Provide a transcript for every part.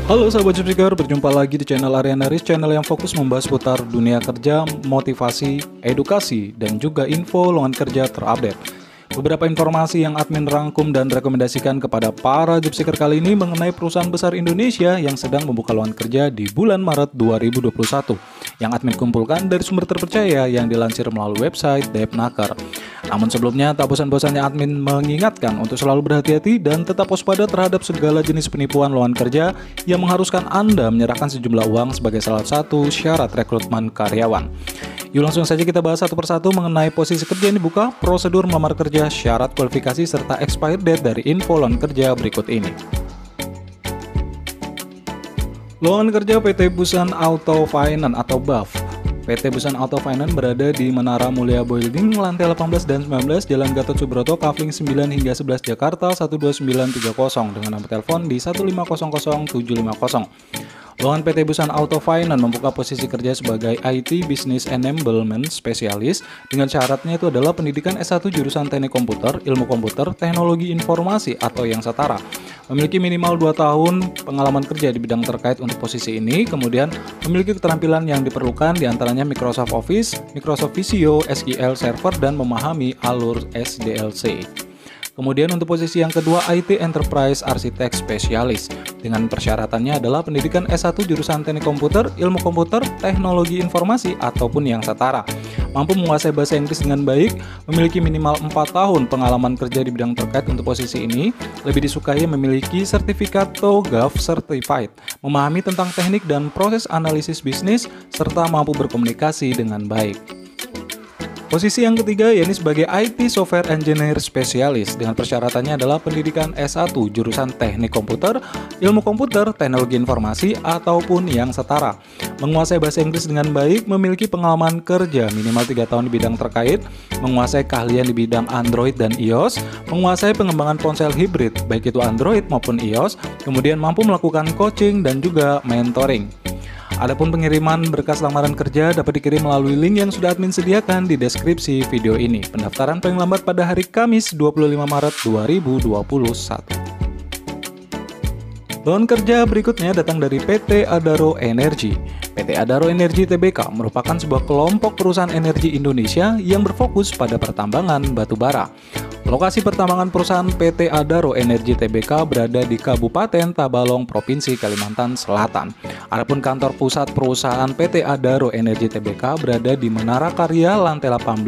Halo sahabat Jobseeker, berjumpa lagi di channel Arianaris, channel yang fokus membahas seputar dunia kerja, motivasi, edukasi, dan juga info lowongan kerja terupdate. Beberapa informasi yang admin rangkum dan rekomendasikan kepada para Jobseeker kali ini mengenai perusahaan besar Indonesia yang sedang membuka lowongan kerja di bulan Maret 2021, yang admin kumpulkan dari sumber terpercaya yang dilansir melalui website Depnaker. Namun sebelumnya, tak bosan-bosannya admin mengingatkan untuk selalu berhati-hati dan tetap waspada terhadap segala jenis penipuan lowongan kerja yang mengharuskan Anda menyerahkan sejumlah uang sebagai salah satu syarat rekrutmen karyawan. Yuk langsung saja kita bahas satu persatu mengenai posisi kerja yang dibuka, prosedur melamar kerja, syarat kualifikasi, serta expired date dari info lowongan kerja berikut ini. Lowongan kerja PT Busan Auto Finance atau BAF. PT Busan Auto Finance berada di Menara Mulia Building, lantai 18 dan 19, Jalan Gatot Subroto, Kavling 9 hingga 11 Jakarta 12930 dengan nomor telepon di 1500750. Lowongan PT Busan Auto Finance membuka posisi kerja sebagai IT Business Enablement Specialist dengan syaratnya itu adalah pendidikan S1 jurusan Teknik Komputer, Ilmu Komputer, Teknologi Informasi atau yang setara. Memiliki minimal 2 tahun pengalaman kerja di bidang terkait untuk posisi ini, kemudian memiliki keterampilan yang diperlukan diantaranya Microsoft Office, Microsoft Visio, SQL Server, dan memahami alur SDLC. Kemudian untuk posisi yang kedua, IT Enterprise Architect Specialist dengan persyaratannya adalah pendidikan S1 jurusan Teknik Komputer, Ilmu Komputer, Teknologi Informasi ataupun yang setara. Mampu menguasai bahasa Inggris dengan baik, memiliki minimal 4 tahun pengalaman kerja di bidang terkait untuk posisi ini, lebih disukai memiliki sertifikat TOGAF Certified, memahami tentang teknik dan proses analisis bisnis, serta mampu berkomunikasi dengan baik. Posisi yang ketiga yakni sebagai IT Software Engineer Specialist dengan persyaratannya adalah pendidikan S1 jurusan Teknik Komputer, Ilmu Komputer, Teknologi Informasi ataupun yang setara. Menguasai bahasa Inggris dengan baik, memiliki pengalaman kerja minimal 3 tahun di bidang terkait, menguasai keahlian di bidang Android dan iOS, menguasai pengembangan ponsel hibrid baik itu Android maupun iOS, kemudian mampu melakukan coaching dan juga mentoring. Adapun pengiriman berkas lamaran kerja dapat dikirim melalui link yang sudah admin sediakan di deskripsi video ini. Pendaftaran paling lambat pada hari Kamis 25 Maret 2021. Lowongan kerja berikutnya datang dari PT Adaro Energi. PT Adaro Energi Tbk merupakan sebuah kelompok perusahaan energi Indonesia yang berfokus pada pertambangan batu bara. Lokasi pertambangan perusahaan PT Adaro Energi Tbk berada di Kabupaten Tabalong, Provinsi Kalimantan Selatan. Adapun kantor pusat perusahaan PT Adaro Energi Tbk berada di Menara Karya, lantai 18,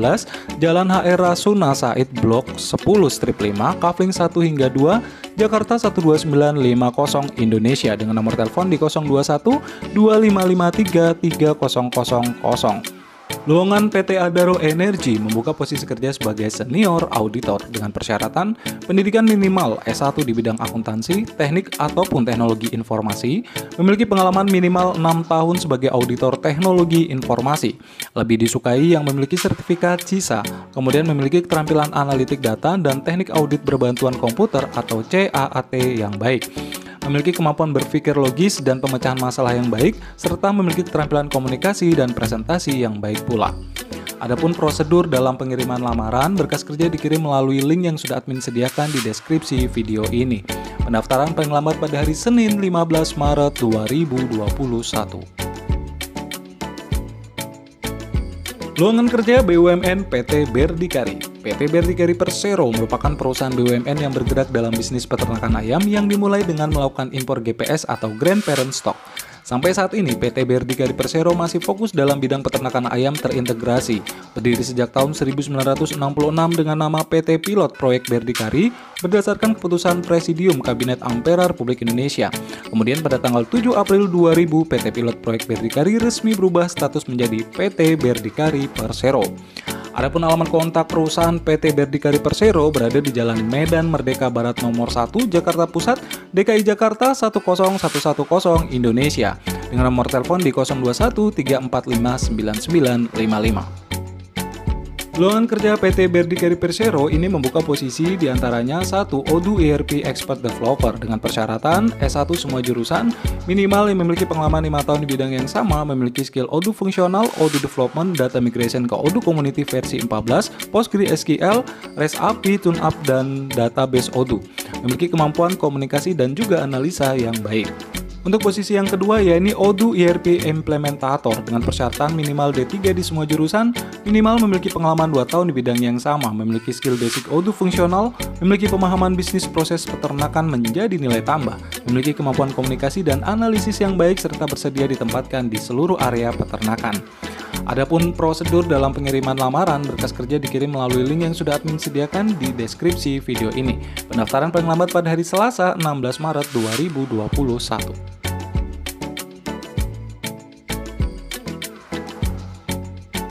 Jalan HR Rasuna Said, Blok 10/5, Kavling 1 hingga 2, Jakarta 12950 Indonesia dengan nomor telepon di 021 2553 3000. Lowongan PT Adaro Energi membuka posisi kerja sebagai senior auditor dengan persyaratan pendidikan minimal S1 di bidang akuntansi, teknik ataupun teknologi informasi, memiliki pengalaman minimal 6 tahun sebagai auditor teknologi informasi, lebih disukai yang memiliki sertifikat CISA, kemudian memiliki keterampilan analitik data dan teknik audit berbantuan komputer atau CAAT yang baik, memiliki kemampuan berpikir logis dan pemecahan masalah yang baik, serta memiliki keterampilan komunikasi dan presentasi yang baik pula. Adapun prosedur dalam pengiriman lamaran, berkas kerja dikirim melalui link yang sudah admin sediakan di deskripsi video ini. Pendaftaran paling lambat pada hari Senin 15 Maret 2021. Lowongan kerja BUMN PT Berdikari. PT Berdikari Persero merupakan perusahaan BUMN yang bergerak dalam bisnis peternakan ayam yang dimulai dengan melakukan impor GPS atau Grandparent Stock. Sampai saat ini, PT Berdikari Persero masih fokus dalam bidang peternakan ayam terintegrasi. Berdiri sejak tahun 1966 dengan nama PT Pilot Proyek Berdikari berdasarkan keputusan Presidium Kabinet Ampera Republik Indonesia. Kemudian pada tanggal 7 April 2000, PT Pilot Proyek Berdikari resmi berubah status menjadi PT Berdikari Persero. Adapun alamat kontak perusahaan PT Berdikari Persero berada di Jalan Medan Merdeka Barat nomor 1, Jakarta Pusat, DKI Jakarta 10110 Indonesia dengan nomor telepon di 021 345 9955. Lowongan kerja PT Berdikari Persero ini membuka posisi diantaranya 1. Odoo ERP Expert Developer dengan persyaratan S1 semua jurusan, minimal yang memiliki pengalaman 5 tahun di bidang yang sama, memiliki skill Odoo fungsional, Odoo Development, Data Migration ke Odoo Community versi 14, PostgreSQL, REST API, TuneUp, dan Database Odoo. Memiliki kemampuan komunikasi dan juga analisa yang baik. Untuk posisi yang kedua yakni Odoo ERP Implementator dengan persyaratan minimal D3 di semua jurusan, minimal memiliki pengalaman 2 tahun di bidang yang sama, memiliki skill basic Odoo fungsional, memiliki pemahaman bisnis proses peternakan menjadi nilai tambah, memiliki kemampuan komunikasi dan analisis yang baik serta bersedia ditempatkan di seluruh area peternakan. Adapun prosedur dalam pengiriman lamaran, berkas kerja dikirim melalui link yang sudah admin sediakan di deskripsi video ini. Pendaftaran paling lambat pada hari Selasa 16 Maret 2021.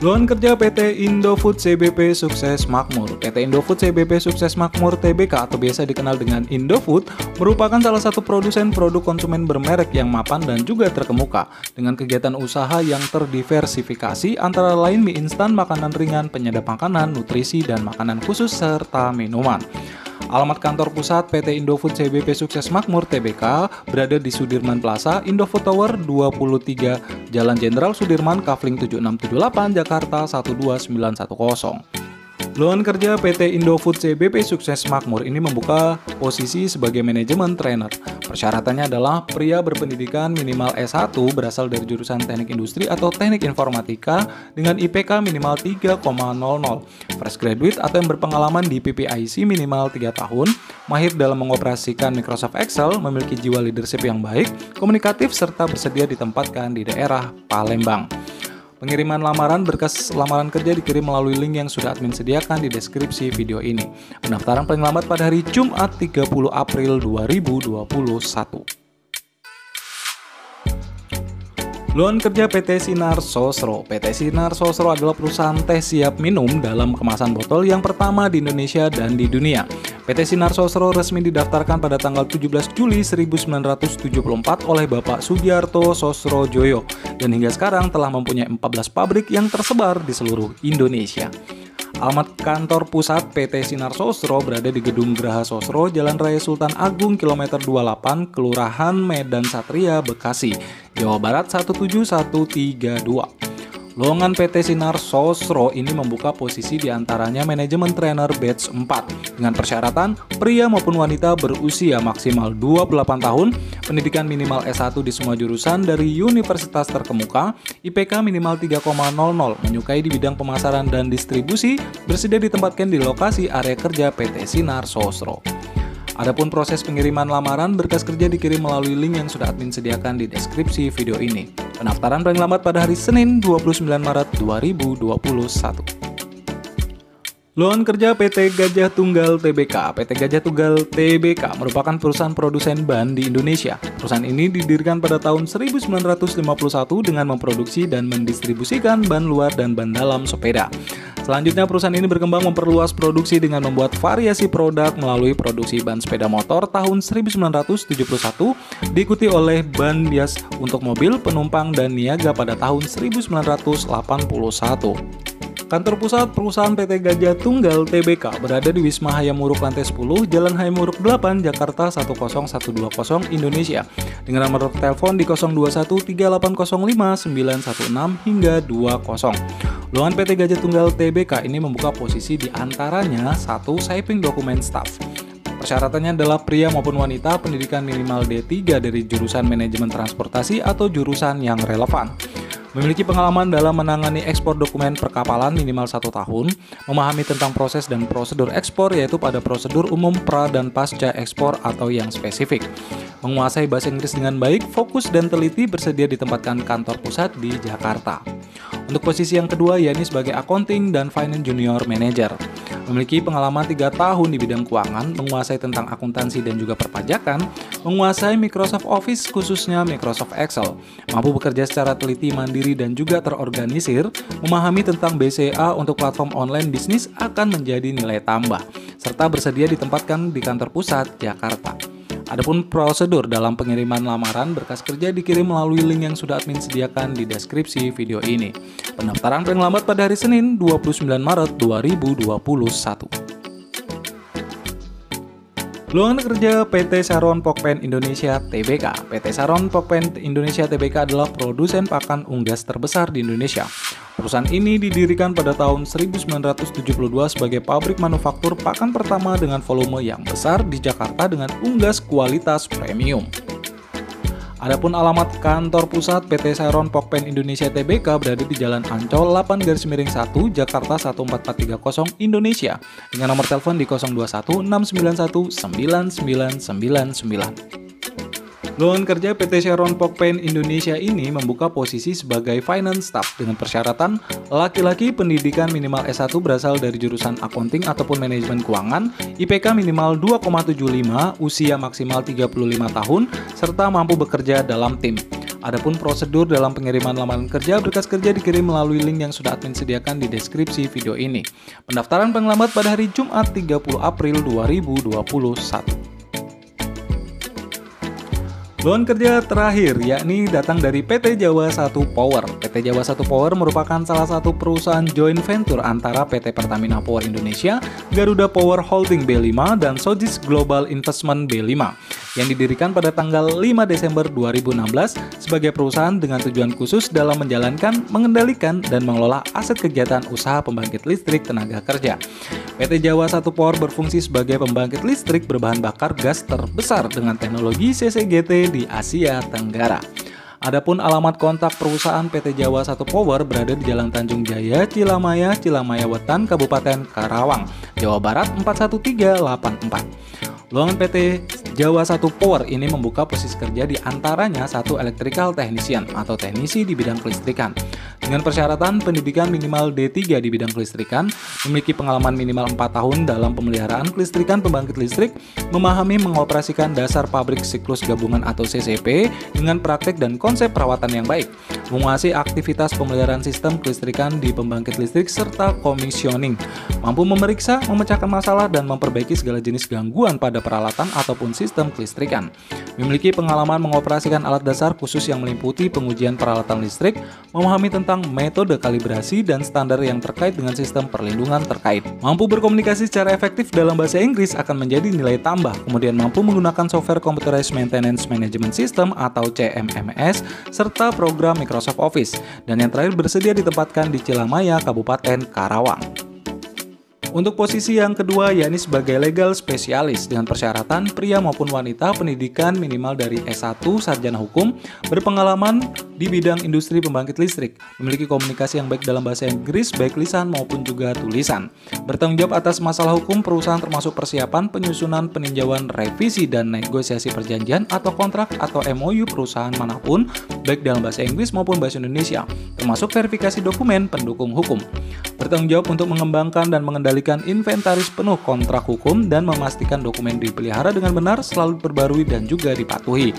Lowongan kerja PT Indofood CBP Sukses Makmur. PT Indofood CBP Sukses Makmur Tbk atau biasa dikenal dengan Indofood merupakan salah satu produsen produk konsumen bermerek yang mapan dan juga terkemuka dengan kegiatan usaha yang terdiversifikasi antara lain mie instan, makanan ringan, penyedap makanan, nutrisi, dan makanan khusus serta minuman. Alamat kantor pusat PT Indofood CBP Sukses Makmur Tbk berada di Sudirman Plaza, Indofood Tower 23, Jalan Jenderal Sudirman, Kafling 7678, Jakarta 12910. Lowongan kerja PT Indofood CBP Sukses Makmur ini membuka posisi sebagai manajemen trainer. Persyaratannya adalah pria berpendidikan minimal S1 berasal dari jurusan teknik industri atau teknik informatika dengan IPK minimal 3,00, fresh graduate atau yang berpengalaman di PPIC minimal 3 tahun, mahir dalam mengoperasikan Microsoft Excel, memiliki jiwa leadership yang baik, komunikatif, serta bersedia ditempatkan di daerah Palembang. Pengiriman lamaran berkas lamaran kerja dikirim melalui link yang sudah admin sediakan di deskripsi video ini. Pendaftaran paling lambat pada hari Jumat 30 April 2021. Lowongan kerja PT Sinar Sosro. PT Sinar Sosro adalah perusahaan teh siap minum dalam kemasan botol yang pertama di Indonesia dan di dunia. PT Sinar Sosro resmi didaftarkan pada tanggal 17 Juli 1974 oleh Bapak Sugiarto Sosrojoyo dan hingga sekarang telah mempunyai 14 pabrik yang tersebar di seluruh Indonesia. Alamat kantor pusat PT Sinar Sosro berada di Gedung Graha Sosro, Jalan Raya Sultan Agung, kilometer 28, Kelurahan Medan Satria, Bekasi, Jawa Barat 17132. Lowongan PT Sinar Sosro ini membuka posisi diantaranya manajemen trainer batch 4 dengan persyaratan pria maupun wanita berusia maksimal 28 tahun, pendidikan minimal S1 di semua jurusan dari universitas terkemuka, IPK minimal 3,00, menyukai di bidang pemasaran dan distribusi, bersedia ditempatkan di lokasi area kerja PT Sinar Sosro. Adapun proses pengiriman lamaran, berkas kerja dikirim melalui link yang sudah admin sediakan di deskripsi video ini. Pendaftaran paling lambat pada hari Senin 29 Maret 2021. Lowongan kerja PT Gajah Tunggal Tbk. PT Gajah Tunggal Tbk merupakan perusahaan produsen ban di Indonesia. Perusahaan ini didirikan pada tahun 1951 dengan memproduksi dan mendistribusikan ban luar dan ban dalam sepeda. Selanjutnya perusahaan ini berkembang memperluas produksi dengan membuat variasi produk melalui produksi ban sepeda motor tahun 1971, diikuti oleh ban bias untuk mobil, penumpang, dan niaga pada tahun 1981. Kantor pusat perusahaan PT Gajah Tunggal Tbk berada di Wisma Hayamuruk lantai 10, Jalan Hayamuruk 8, Jakarta 10120 Indonesia. Dengan nomor telepon di 0213805916 hingga 20. Lowongan PT Gajah Tunggal Tbk ini membuka posisi di antaranya 1. Typing dokumen staff. Persyaratannya adalah pria maupun wanita pendidikan minimal D3 dari jurusan manajemen transportasi atau jurusan yang relevan. Memiliki pengalaman dalam menangani ekspor dokumen perkapalan minimal 1 tahun, memahami tentang proses dan prosedur ekspor yaitu pada prosedur umum pra dan pasca ekspor atau yang spesifik. Menguasai bahasa Inggris dengan baik, fokus dan teliti, bersedia ditempatkan kantor pusat di Jakarta. Untuk posisi yang kedua yakni sebagai Accounting dan Finance Junior Manager. Memiliki pengalaman 3 tahun di bidang keuangan, menguasai tentang akuntansi dan juga perpajakan, menguasai Microsoft Office khususnya Microsoft Excel, mampu bekerja secara teliti, mandiri dan juga terorganisir, memahami tentang BCA untuk platform online bisnis akan menjadi nilai tambah, serta bersedia ditempatkan di kantor pusat Jakarta. Adapun prosedur dalam pengiriman lamaran, berkas kerja dikirim melalui link yang sudah admin sediakan di deskripsi video ini. Pendaftaran paling lambat pada hari Senin 29 Maret 2021. Lowongan kerja PT Saron Pokpen Indonesia Tbk. PT Saron Pokpen Indonesia Tbk adalah produsen pakan unggas terbesar di Indonesia. Perusahaan ini didirikan pada tahun 1972 sebagai pabrik manufaktur pakan pertama dengan volume yang besar di Jakarta dengan unggas kualitas premium. Adapun alamat kantor pusat PT Seron Pokpen Indonesia Tbk berada di Jalan Ancol 8-1 Jakarta 14430 Indonesia dengan nomor telepon di 021 691 9999. Lowongan kerja PT Seron Pokpen Indonesia ini membuka posisi sebagai finance staff dengan persyaratan laki-laki pendidikan minimal S1 berasal dari jurusan accounting ataupun manajemen keuangan, IPK minimal 2,75, usia maksimal 35 tahun, serta mampu bekerja dalam tim. Adapun prosedur dalam pengiriman lamaran kerja, berkas kerja dikirim melalui link yang sudah admin sediakan di deskripsi video ini. Pendaftaran paling lambat pada hari Jumat 30 April 2021. Lowongan kerja terakhir yakni datang dari PT Jawa 1 Power. PT Jawa 1 Power merupakan salah satu perusahaan joint venture antara PT Pertamina Power Indonesia, Garuda Power Holding B5, dan Sojitz Global Investment B5 yang didirikan pada tanggal 5 Desember 2016 sebagai perusahaan dengan tujuan khusus dalam menjalankan, mengendalikan, dan mengelola aset kegiatan usaha pembangkit listrik tenaga kerja. PT Jawa 1 Power berfungsi sebagai pembangkit listrik berbahan bakar gas terbesar dengan teknologi CCGT di Asia Tenggara. Adapun alamat kontak perusahaan PT Jawa 1 Power berada di Jalan Tanjung Jaya, Cilamaya, Cilamaya Wetan, Kabupaten Karawang, Jawa Barat 41384. Lowongan PT Jawa 1 Power ini membuka posisi kerja di antaranya 1 electrical technician atau teknisi di bidang kelistrikan dengan persyaratan pendidikan minimal D3 di bidang kelistrikan, memiliki pengalaman minimal 4 tahun dalam pemeliharaan kelistrikan pembangkit listrik, memahami mengoperasikan dasar pabrik siklus gabungan atau CCP dengan praktek dan konsep perawatan yang baik, menguasai aktivitas pemeliharaan sistem kelistrikan di pembangkit listrik serta komisioning, mampu memeriksa, memecahkan masalah dan memperbaiki segala jenis gangguan pada peralatan ataupun sistem kelistrikan, memiliki pengalaman mengoperasikan alat dasar khusus yang meliputi pengujian peralatan listrik, memahami tentang metode kalibrasi dan standar yang terkait dengan sistem perlindungan terkait, mampu berkomunikasi secara efektif dalam bahasa Inggris akan menjadi nilai tambah, kemudian mampu menggunakan software Computerized Maintenance Management System atau CMMS serta program Microsoft Office, dan yang terakhir bersedia ditempatkan di Cilamaya, Kabupaten Karawang. Untuk posisi yang kedua yakni sebagai legal spesialis dengan persyaratan pria maupun wanita pendidikan minimal dari S1 sarjana hukum, berpengalaman di bidang industri pembangkit listrik, memiliki komunikasi yang baik dalam bahasa Inggris baik lisan maupun juga tulisan, bertanggung jawab atas masalah hukum perusahaan termasuk persiapan, penyusunan, peninjauan, revisi dan negosiasi perjanjian atau kontrak atau MOU perusahaan manapun baik dalam bahasa Inggris maupun bahasa Indonesia, termasuk verifikasi dokumen pendukung hukum, bertanggung jawab untuk mengembangkan dan mengendalikan inventaris penuh kontrak hukum dan memastikan dokumen dipelihara dengan benar, selalu diperbarui dan juga dipatuhi,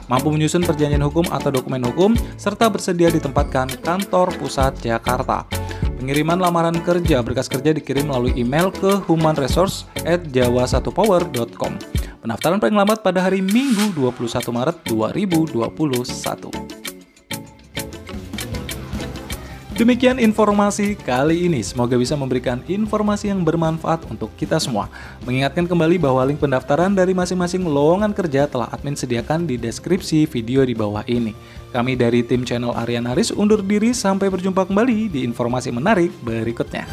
mampu menyusun perjanjian hukum atau dokumen hukum, serta bersedia ditempatkan kantor pusat Jakarta. Pengiriman lamaran kerja, berkas kerja dikirim melalui email ke humanresource@jawa1power.com. Pendaftaran paling lambat pada hari Minggu 21 Maret 2021. Demikian informasi kali ini, semoga bisa memberikan informasi yang bermanfaat untuk kita semua. Mengingatkan kembali bahwa link pendaftaran dari masing-masing lowongan kerja telah admin sediakan di deskripsi video di bawah ini. Kami dari tim channel Aryan Haris undur diri, sampai berjumpa kembali di informasi menarik berikutnya.